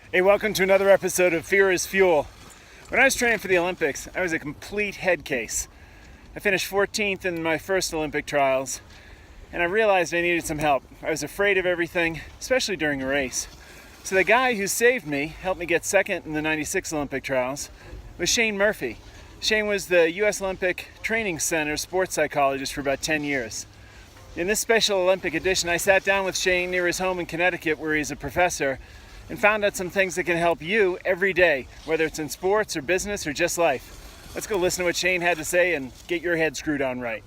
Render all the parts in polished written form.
Hey, welcome to another episode of Fear is Fuel. When I was training for the Olympics, I was a complete head case. I finished 14th in my first Olympic trials, and I realized I needed some help. I was afraid of everything, especially during a race. So the guy who saved me, helped me get second in the 96 Olympic trials, was Shane Murphy. Shane was the U.S Olympic Training Center Sports Psychologist for about 10 years. In this special Olympic edition, I sat down with Shane near his home in Connecticut, where he's a professor, and found out some things that can help you every day, whether it's in sports or business or just life. Let's go listen to what Shane had to say and get your head screwed on right.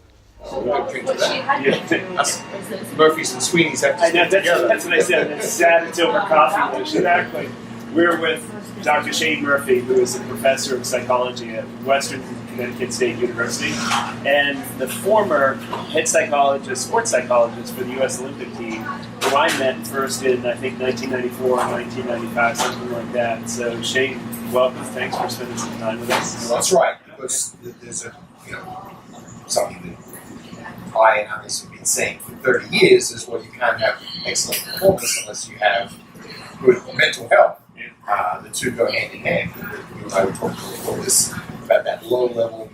Murphy's and Sweeney's have to stick together. That's what I said. It's sad it's over coffee. Exactly. We're with Dr. Shane Murphy, who is a professor of psychology at Western Connecticut State University, and the former head psychologist, sports psychologist for the U.S. Olympic team, who I met first in, I think, 1994 or 1995, something like that. So, Shane, welcome. Thanks for spending some time with us. Well, that's right, because there's something that I and others have been saying for 30 years is, well, you can't have excellent performance unless you have good mental health. The two go hand in hand. You and I were talking before this about that low-level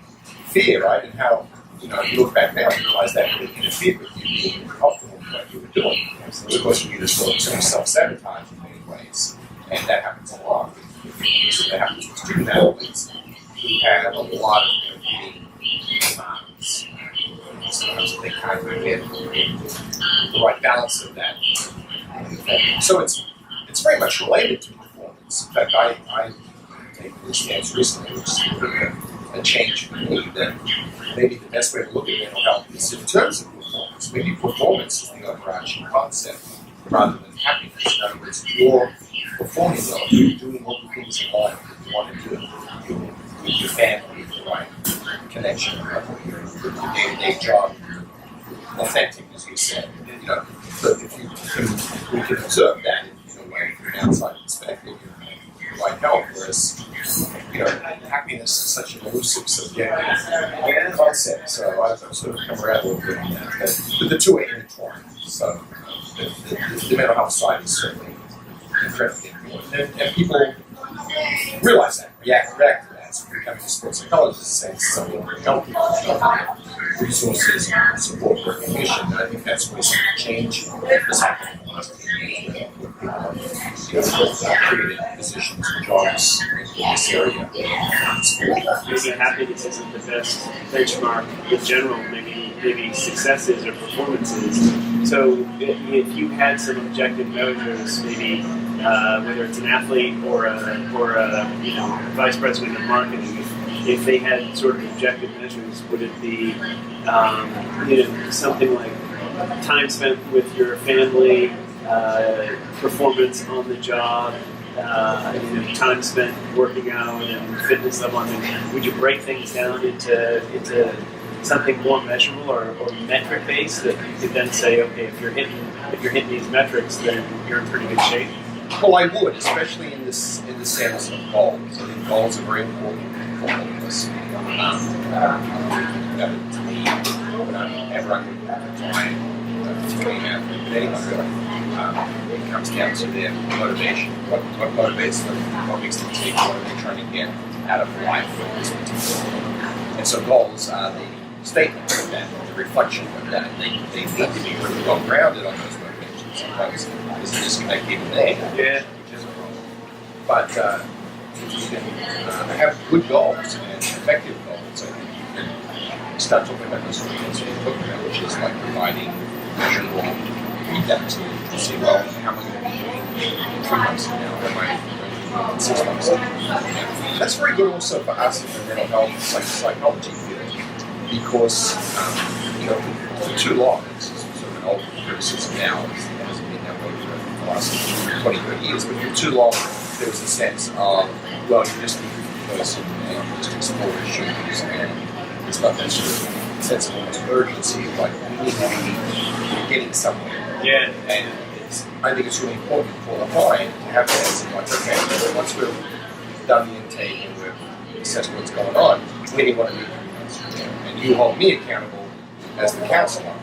fear, right? And how, you look back now and realize that really interfered with you being optimal in what you were doing. So, of course, you just sort of self-sabotage in many ways. And that happens a lot. So that happens with student athletes who have a lot of competing demands. So they kind of get the right balance of that. So it's very much related to performance. In fact, I taken this stance recently, which is a change for me, that maybe the best way to look at mental health is in terms of performance. Maybe performance is the overarching concept rather than happiness. In other words, you're performing well, you're doing all the things in life that you want to do, with your family, the right connection, your day-to-day job, authentic, as you said. But if we can observe that in a way from an outside perspective, like help, whereas happiness is such an elusive subjective concept. So I've sort of come around a little bit on that. But the two are intertwined. So the mental health side is certainly incredibly important, and people realize that, react to that. So becoming a sports psychologist is saying something to help people, resources, support, recognition. And I think that's where some change is happening in the last 10 years. Created positions and jobs in this area. Maybe happiness isn't the best benchmark in general. Maybe successes or performances. So if you had some objective measures, maybe whether it's an athlete or a vice president of marketing, if they had sort of objective measures, would it be something like time spent with your family, performance on the job, time spent working out and fitness level? I mean, would you break things down into something more measurable or metric based that you could then say, okay, if you're hitting these metrics, then you're in pretty good shape? Well, I would, especially in the sense of goals. I think goals are very important for all of us. To me, whenever I'm with a client, particularly an athlete, but anyone really, it comes down to their motivation. What motivates them? What makes them tick? What are they trying to get out of life at this particular moment? And so goals are the statement of that, the reflection of that. They need to be really well grounded on those motivations. Sometimes there's a disconnect even there. Yeah. But if you can have good goals and effective goals, I think you can start talking about those things that you're talking about, which is like providing measurable feedback to see, well, how am I going to be doing in 3 months from now? How am I going to be doing in 6 months from now? That's very good also for us in the mental health psychology field, because for too long, it's sort of an old criticism now, it hasn't been that way for the last 20, 30 years, but for too long there was a sense of, well, you're just a good person and you just explore issues, and it's not that sort of sense of almost urgency, like we need to be getting somewhere. Yeah. And I think it's really important for the client to have that sense of like, okay, once we've done the intake and we've assessed what's going on, we really want to move things. And you hold me accountable as the counselor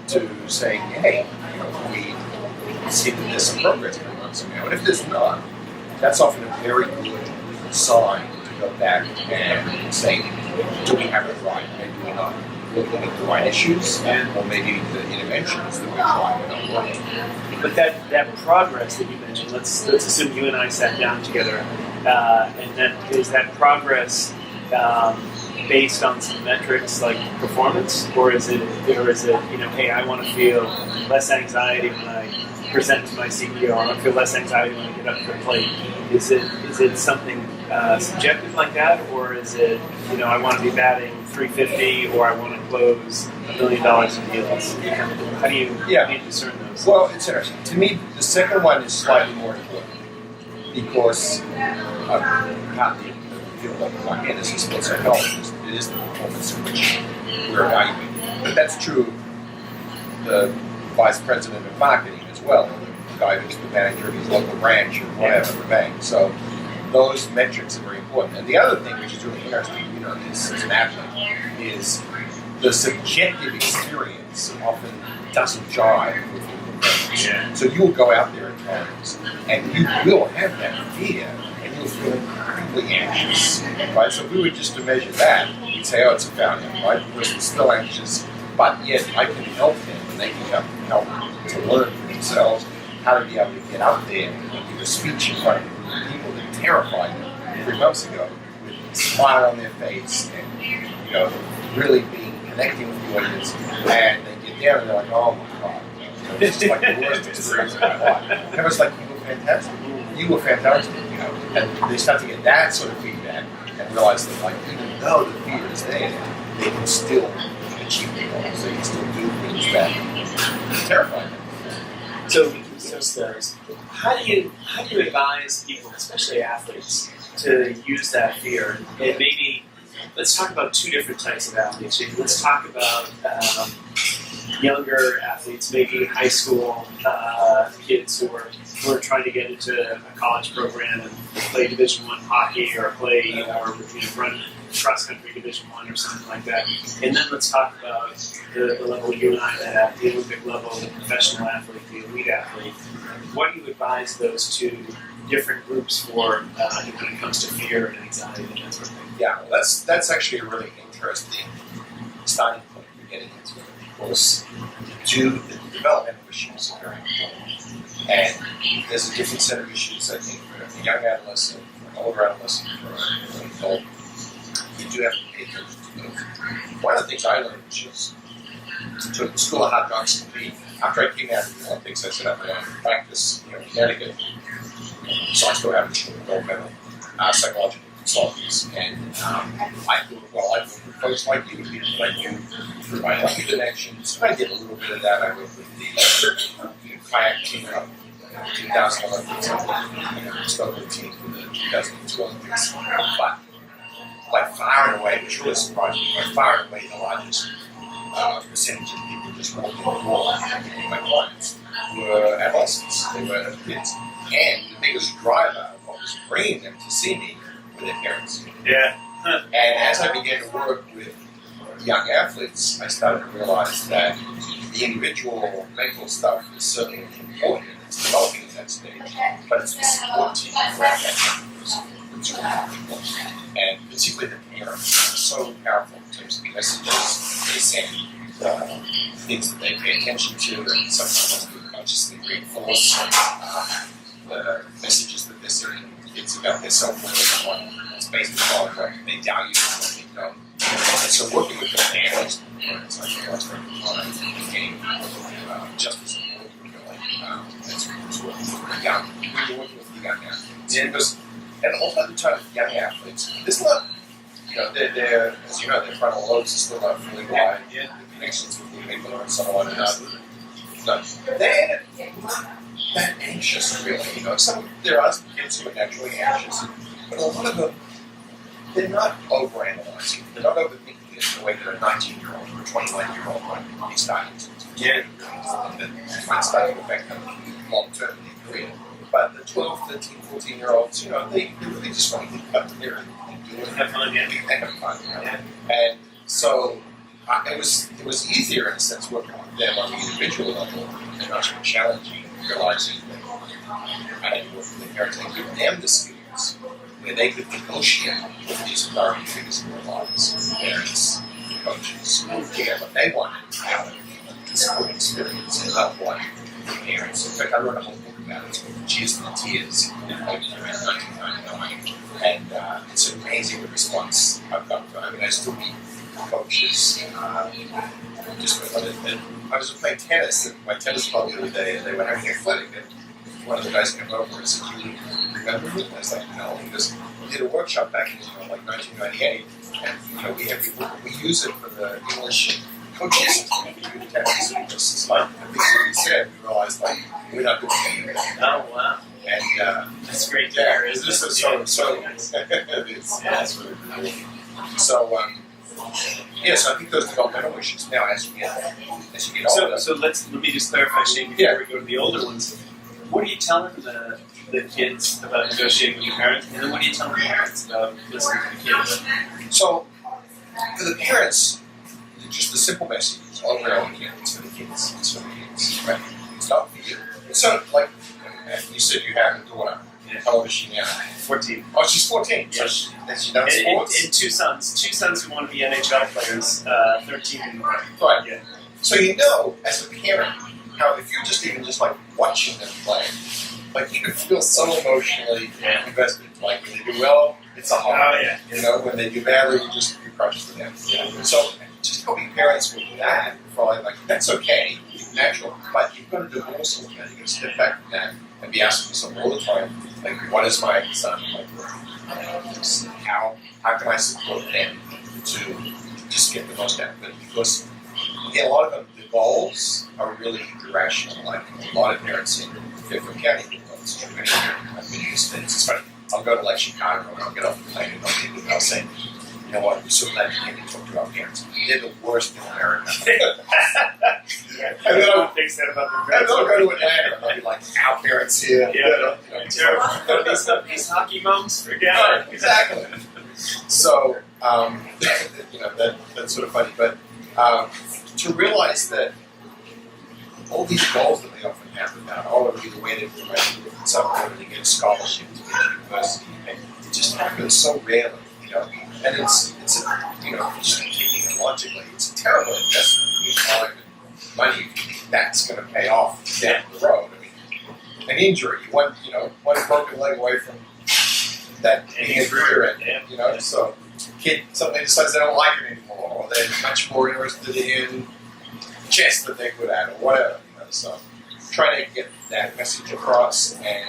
to saying, hey, we see that there's some progress going on. performance now. And if there's none, that's often a very good sign to go back and say, do we have it right? Maybe we're not looking at the right issues, or maybe the interventions that we're trying are not working. But that progress that you mentioned, let's assume you and I sat down together, and then is that progress based on some metrics like performance, or is it hey, I want to feel less anxiety when I present to my CEO, or I want to feel less anxiety when I get up to the plate? Is it something subjective like that, or is it I want to be batting 350, or I want to close $1 million in deals? How do you discern those? Well, it's interesting. To me, the second one is slightly more important because partly in the field of my hand as a sports psychologist, it is the performance in which we're evaluating. But that's true of the vice president of marketing as well, the guy who's the manager of his local branch or whatever, the bank. So those metrics are very important. And the other thing which is really interesting, as an athlete, is the subjective experience often doesn't jive with the performance. Yeah. So you'll go out there at times and you will have that fear and you'll feel incredibly anxious, right? So if we were just to measure that, we'd say, oh, it's a failure, right? The person's still anxious, but yet I can help them and they can help to learn for themselves how to be able to get up there and give a speech in front of people that terrified them 3 months ago with a smile on their face and, really connecting with the audience. And they get there and they're like, oh my God, this is like the worst experience of my life. And it was like, you were fantastic. You were fantastic, And they start to get that sort of feedback and realize that, like, even though the fear is there, they can still achieve their goals. They can still do things that terrify them. So how do you advise people, especially athletes, to use that fear? And maybe let's talk about two different types of athletes. Let's talk about younger athletes, maybe high school kids who are trying to get into a college program and play Division I hockey or run cross country Division I or something like that. And then let's talk about the level you and I at, the Olympic level, the professional athlete, the elite athlete. What do you advise those two different groups for when it comes to fear and anxiety and that sort of thing? Yeah, well, that's actually a really interesting starting point for getting into it. Because the developmental issues are very important. And there's a different set of issues, I think, for a young adolescent, for an older adolescent, for an adult. You do have to pay attention to those. One of the things I learned, which is took the School of Hard Knocks to me, after I came out of the Olympics, I set up my own practice in Connecticut. So I still have a gold medal psychological consultants. And I thought, well, I work with folks like you, people like you, through my lucky connections. I did a little bit of that. I worked with the kayak team up 2000 Olympics, Stoker team for the 2002 Olympics. But by far and away, which really surprised me, by far and away the largest percentage of people just walking the floor, my clients, were adolescents. They were kids. And the biggest driver of what was bringing them to see me were their parents. Yeah. And as I began to work with young athletes, I started to realize that the individual mental stuff is certainly important. It's developing at that stage, but it's the support team around that that's really important. And particularly the parents are so powerful in terms of the messages they send, things that they pay attention to, and sometimes they consciously reinforce the messages that they're sending kids about their self-worth and what's based upon what they value and what they don't. And so working with the families, I realized over time became just as important, as working with the young. When you're working with the young athletes, and a lot of the time with young athletes, it's not, they're as you know, their frontal lobes are still not fully wide. The connections with the people and someone another. No, they're not that anxious, really. There are some kids who are naturally anxious, but a lot of them, they're not overanalyzing. They're not overthinking it the way that a 19-year-old or a 21-year-old might be starting to. Yeah, that might start to affect them long-term in their career. But the 12, 13, 14-year-olds, they really just want to get up there and do it and have fun. And have fun. And so it was easier in a sense working with them on the individual level and much more challenging, realizing had to work with the parents and give them the skills where they could negotiate with these authority figures in their lives, parents, coaches, to get what they wanted out of the sport experience and not what the parents. In fact, I wrote a whole book about it. It's called Cheers to the Tears in around 1999. And it's amazing the response I've got. I mean, I still meet coaches. I was playing tennis at my tennis club the other day, and they were having a clinic, and one of the guys came over and said, "Do you remember me?" And I was like, "No." He goes, "We did a workshop back in like 1998, and we use it for the English coaches to do tennis." And it's like, I think what he said, we realized like we're not doing anything. Oh wow! And that's great. Yeah, this is so nice. That's really cool. So. So I think those developmental issues now as you get older. So let me just clarify, Shane, before we go to the older ones. What are you telling the kids about negotiating with your parents, and then what are you telling the parents about listening to the kids? So for the parents, just the simple message is all around the kids, for the kids, it's for the kids, right? It's not for you. It's not like you said you have a daughter. How old is she now? 14. Oh, she's 14. Yeah. So has she done sports? And two sons who want to be NHL players, 13 and Right. Yeah. So as a parent, how if you're just like watching them play, like you can feel so emotionally invested. Like when they do well, it's a high. Oh, yeah. When they do badly, you crush to them. Yeah. So just helping parents with that, probably like that's okay, it's natural, but you've got to do more something. You've got to step back from that and be asking yourself all the time, like, what is my son like? How can I support them to just get the most out of it? Because a lot of them, the goals are really irrational. Like a lot of parents in Fairfield County, it's true. I've been in states. It's funny. I'll go to like Chicago and I'll get off the plane and I'll say, "You know what? We're so glad you came to talk to our parents. They're the worst in America." And then I'll fix that about the parents. And they'll go to Atlanta and I'll be like, "Our parents here." These hockey moms, forget Right, it. exactly. So, that's sort of funny. But to realize that all these goals that they often have about, it'll be the way to graduate somewhere to get a scholarship to get to university, and it just happens so rarely, And it's just thinking it logically, it's a terrible investment in your time and money if you think that's going to pay off down the road. I mean, an injury, one broken leg away from that being a career end, so kid suddenly decides they don't like it anymore, or they're much more interested in chess that they're good at, or whatever, So trying to get that message across and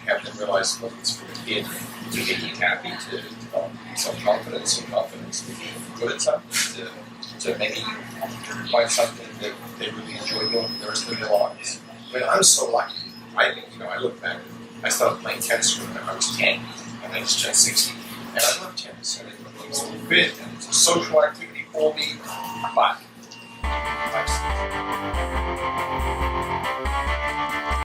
have them realize what it's for the kid to get you happy, to develop self-confidence and confidence to be good at something, to maybe find something that they really enjoy doing for the rest of their lives. I mean, I'm so lucky. I look back, I started playing tennis when I was 10, and I just turned 60. And I love tennis, and it's fit, and it's a social activity for me, but